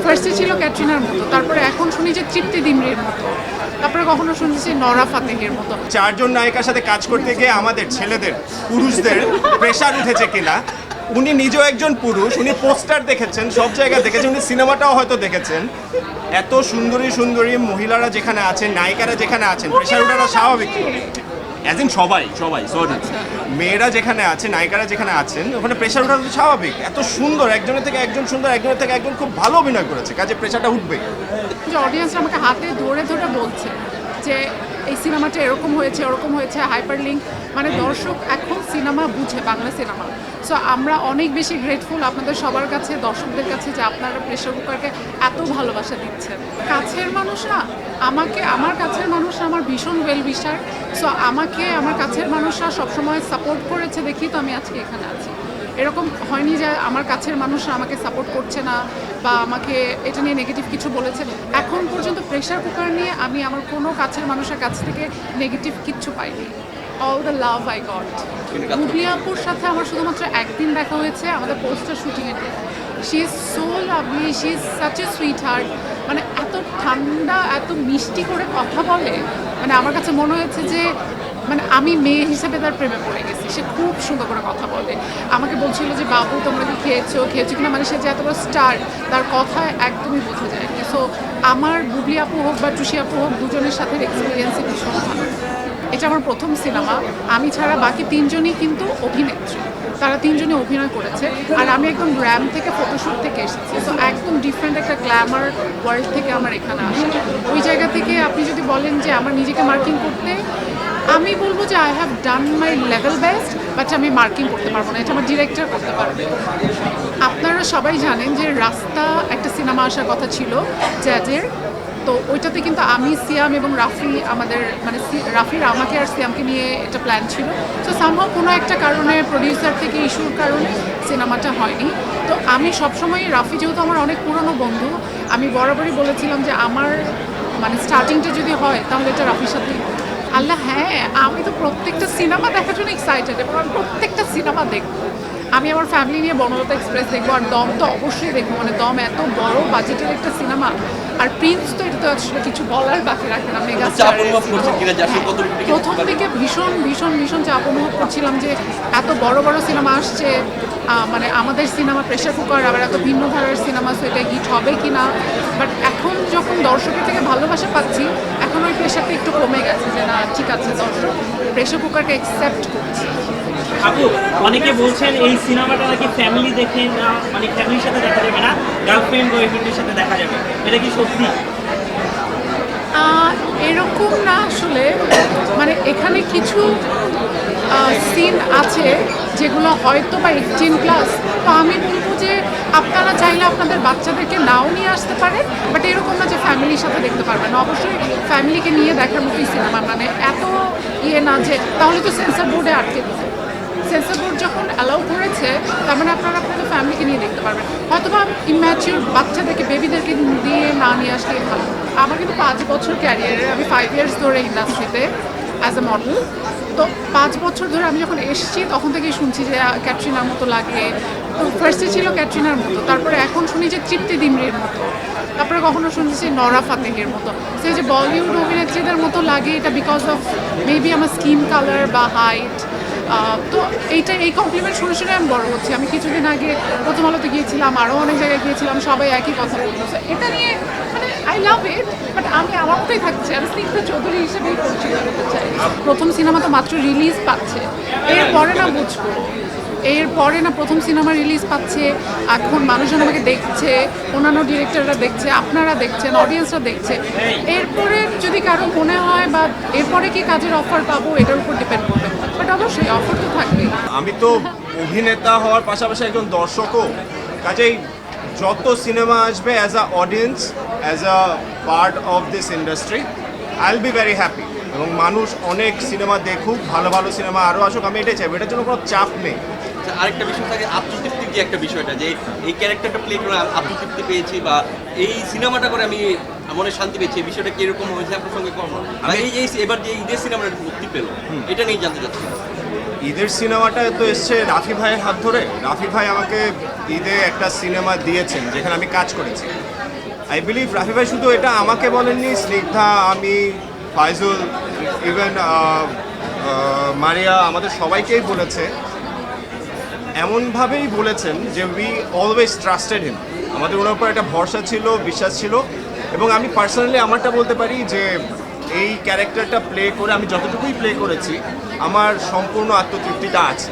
ফার্স্টে ছিল ক্যাটরিনার মতো, তারপরে এখন শুনি যে তৃপ্তি ডিমরির মতো, তারপরে কখনো শুনছি নরা ফাতেহের মতো। চারজন নায়িকার সাথে কাজ করতে গিয়ে আমাদের ছেলেদের পুরুষদের প্রেশার উঠেছে কিনা, উনি নিজেও একজন পুরুষ, উনি পোস্টার দেখেছেন, সব জায়গায় দেখেছেন, উনি সিনেমাটাও হয়তো দেখেছেন। এত সুন্দরী সুন্দরী মহিলারা যেখানে আছেন, নায়িকারা যেখানে আছেন, প্রেশার ওঠাটা স্বাভাবিক। অ্যাজ ইন সবাই সরি, মেয়েরা যেখানে আছে, নায়িকারা যেখানে আছেন, ওখানে প্রেশার ওঠাটা স্বাভাবিক। এত সুন্দর, একজনের থেকে একজন সুন্দর, একজনের থেকে একজন খুব ভালো অভিনয় করেছে, কাজে প্রেশারটা উঠবে। যে অডিয়েন্সরা আমাকে হাতে ধরে ধরে বলছে যে এই সিনেমাটা এরকম হয়েছে, ওরকম হয়েছে, হাইপার লিঙ্ক, মানে দর্শক এখন সিনেমা বুঝে, বাংলা সিনেমা। সো আমরা অনেক বেশি গ্রেটফুল আপনাদের সবার কাছে, দর্শকদের কাছে, যে আপনারা প্রেশার কুকারকে এত ভালোবাসা দিচ্ছেন। কাছের মানুষ না, আমার কাছের মানুষ আমার ভীষণ ওয়েল উইশার। সো আমাকে আমার কাছের মানুষরা সবসময় সাপোর্ট করেছে, দেখি তো আমি আজকে এখানে আছি। এরকম হয়নি যে আমার কাছের মানুষরা আমাকে সাপোর্ট করছে না বা আমাকে এটা নিয়ে নেগেটিভ কিছু বলেছে। এখন পর্যন্ত প্রেশার কুকার নিয়ে আমি আমার কোনো কাছের মানুষের কাছ থেকে নেগেটিভ কিচ্ছু পাইনি। All the love I got. Bubly আপুর সাথে আমার শুধুমাত্র একদিন দেখা হয়েছে আমাদের পোস্টার শুটিংয়ের দিন। She is so lovely, she is such a sweet heart. মানে এত ঠান্ডা, এত মিষ্টি করে কথা বলে, মানে আমার কাছে মনে হয়েছে যে মানে আমি মেয়ে হিসেবে তার প্রেমে পড়ে গেছি। সে খুব সুন্দর করে কথা বলে, আমাকে বলছিল যে বাবু তোমরা কি খেয়েছো কিনা, মানে সে যে এত বড় স্টার, তার কথায় একদমই বোঝা যায়। সো আমার বুবলি আপু হোক বা টুসি আপু হোক, দুজনের সাথে এক্সপিরিয়েন্সই ভীষণ ভালো। এটা আমার প্রথম সিনেমা, আমি ছাড়া বাকি তিনজনই কিন্তু অভিনেত্রী, তারা তিনজনই অভিনয় করেছে। আর আমি একদম র্যাম থেকে, ফটোশ্যুট থেকে এসেছি। সো একদম ডিফারেন্ট একটা গ্ল্যামার ওয়ার্ল্ড থেকে আমার এখানে আসে। ওই জায়গা থেকে আপনি যদি বলেন যে আমার নিজেকে মার্কিং করতে, আমি বলবো যে I have done my level best, but আমি মার্কিং করতে পারবো না, এটা আমার ডিরেক্টর করতে পারবে। আপনারা সবাই জানেন যে রাস্তা একটা সিনেমা আসার কথা ছিল জ্যাজের, তো ওইটাতে কিন্তু আমি, সিয়াম এবং রাফি, আমাদের মানে রাফির আমাকে আর সিয়ামকে নিয়ে এটা প্ল্যান ছিল। তো সামহাও কোনো একটা কারণে, প্রডিউসার থেকে ইস্যুর কারণে সিনেমাটা হয়নি। তো আমি সবসময়, রাফি যেহেতু আমার অনেক পুরনো বন্ধু, আমি বরাবরই বলেছিলাম যে আমার মানে স্টার্টিংটা যদি হয় তাহলে এটা রাফির সাথেই হবে। আল্লাহ হ্যাঁ, আমি তো প্রত্যেকটা সিনেমা দেখার জন্য এক্সাইটেড, এবং আমি প্রত্যেকটা সিনেমা দেখবো। আমি আমার ফ্যামিলি নিয়ে বনলতা এক্সপ্রেস দেখবো, আর দম তো অবশ্যই দেখবো। মানে দম এত বড় বাজেটের একটা সিনেমা, আর প্রিন্স তো এটা তো আসলে কিছু বলার বাকি রাখে না। মেগা প্রথম থেকে ভীষণ ভীষণ ভীষণ চাপ অনুভব করছিলাম যে এত বড় বড় সিনেমা আসছে, মানে আমাদের সিনেমা প্রেশার কুকার, আবার এত ভিন্ন ধারার সিনেমা, সেটা হিট হবে কি না। বাট এখন যখন দর্শকের থেকে ভালোবাসা পাচ্ছি, এখন ওই প্রেশারটা একটু কমে গেছে, যে না ঠিক আছে, দর্শক প্রেশার কুকারকে অ্যাকসেপ্ট করছে। আপু, অনেকে বলছেন এই সিনেমাটা নাকি ফ্যামিলি দেখে না, মানে ফ্যামিলির সাথে দেখা যাবে না, গার্লফ্রেন্ড বয়ফ্রেন্ডের সাথে দেখা যাবে, এটা কি সত্যি? এরকম না আসলে, মানে এখানে কিছু সিন আছে যেগুলো হয়তো বা 18+। তো আমি বলবো যে আপনারা চাইলে আপনাদের বাচ্চাদেরকে নাও নিয়ে আসতে পারেন, বাট এরকম না যে ফ্যামিলির সাথে দেখতে পারবেন। অবশ্যই ফ্যামিলিকে নিয়ে দেখার মতোই সিনেমা, মানে এত না যে তাহলে তো সেন্সর বোর্ডে আটকে দিতে। সেন্সর বোর্ড যখন অ্যালাউ করেছে, তার মানে আপনারা আপনাদের ফ্যামিলিকে নিয়ে দেখতে পারবেন। হয়তোবা ইম্যাচিউর বাচ্চাদেরকে, বেবিদেরকে দিয়ে না নিয়ে আসলেই ভালো। আমার কিন্তু 5 বছর ক্যারিয়ারে, আমি 5 ইয়ার্স ধরে ইন্ডাস্ট্রিতে অ্যাজ এ মডেল। তো 5 বছর ধরে আমি যখন এসেছি তখন থেকেই শুনছি যে ক্যাটরিনার মতো লাগে। তো ফার্স্টে ছিল ক্যাটরিনার মতো, তারপরে এখন শুনি যে তৃপ্তি ডিমরির মতো, তারপরে কখনো শুনছি নরা ফাতেহের মতো। সে যে বলিউড অভিনেত্রীদের মতো লাগে, এটা বিকজ অফ মেবি আমার স্কিন কালার বা হাইট। তো এই কমপ্লিমেন্ট শুনে শুনে আমি বড় হচ্ছি। আমি কিছুদিন আগে প্রথম আলোতে গিয়েছিলাম, আরও অনেক জায়গায় গিয়েছিলাম, সবাই একই কথা বলতেছে। এটা নিয়ে মানে আই লাভ ইট, বাট আমি আমার মতোই থাকছি, আমি স্নিগ্ধা চৌধুরী হিসেবেই পরিচিত হতে চাই। প্রথম সিনেমা তো মাত্র রিলিজ পাচ্ছে, এরপরে না বুঝবো, এরপরে না প্রথম সিনেমা রিলিজ পাচ্ছে, এখন মানুষজন আমাকে দেখছে, অন্যান্য ডিরেক্টররা দেখছে, আপনারা দেখছেন, অডিয়েন্সরা দেখছে। এরপরে যদি কারো মনে হয় বা এরপরে কি কাজের অফার পাবো, এটার উপর ডিপেন্ড করবে, বাট অবশ্যই অফার তো থাকবেই। আমি তো অভিনেতা হওয়ার পাশাপাশি একজন দর্শকও, কাজেই যত সিনেমা আসবে as a audience, as a part of this industry, I will be very happy. এবং মানুষ অনেক সিনেমা দেখুক, ভালো ভালো সিনেমা আরও আসুক, আমি এটাই চাইবো। এটার জন্য কোনো চাপ নেই। আরেকটা বিষয় থাকে আত্মতৃপ্তির যে একটা বিষয়টা, যে এই ক্যারেক্টারটা প্লে করে আত্মতৃপ্তি পেয়েছি বা এই সিনেমাটা করে আমি মনে শান্তি পেয়েছি, এই বিষয়টা কিরকম হয়েছে আপনার সঙ্গে কখনো? আমি এই এবার যে ঈদের সিনেমাটা মুক্তি পেল, এটা নিয়ে জানতে চাচ্ছি। ঈদের সিনেমাটা তো এসছে রাফি ভাইয়ের হাত ধরে। রাফি ভাই আমাকে ঈদে একটা সিনেমা দিয়েছেন যেখানে আমি কাজ করেছি। আই বিলিভ রাফি ভাই শুধু এটা আমাকে বলেননি, স্নিগ্ধা, আমি, ফাইজুল, ইভেন মারিয়া, আমাদের সবাইকেই বলেছে। এমনভাবেই বলেছেন যে উই অলওয়েজ ট্রাস্টেড হিম, আমাদের ওনার উপর একটা ভরসা ছিল, বিশ্বাস ছিল। এবং আমি পার্সোনালি আমারটা বলতে পারি যে এই ক্যারেক্টারটা প্লে করে আমি যতটুকুই প্লে করেছি আমার সম্পূর্ণ আত্মতৃপ্তিটা আছে।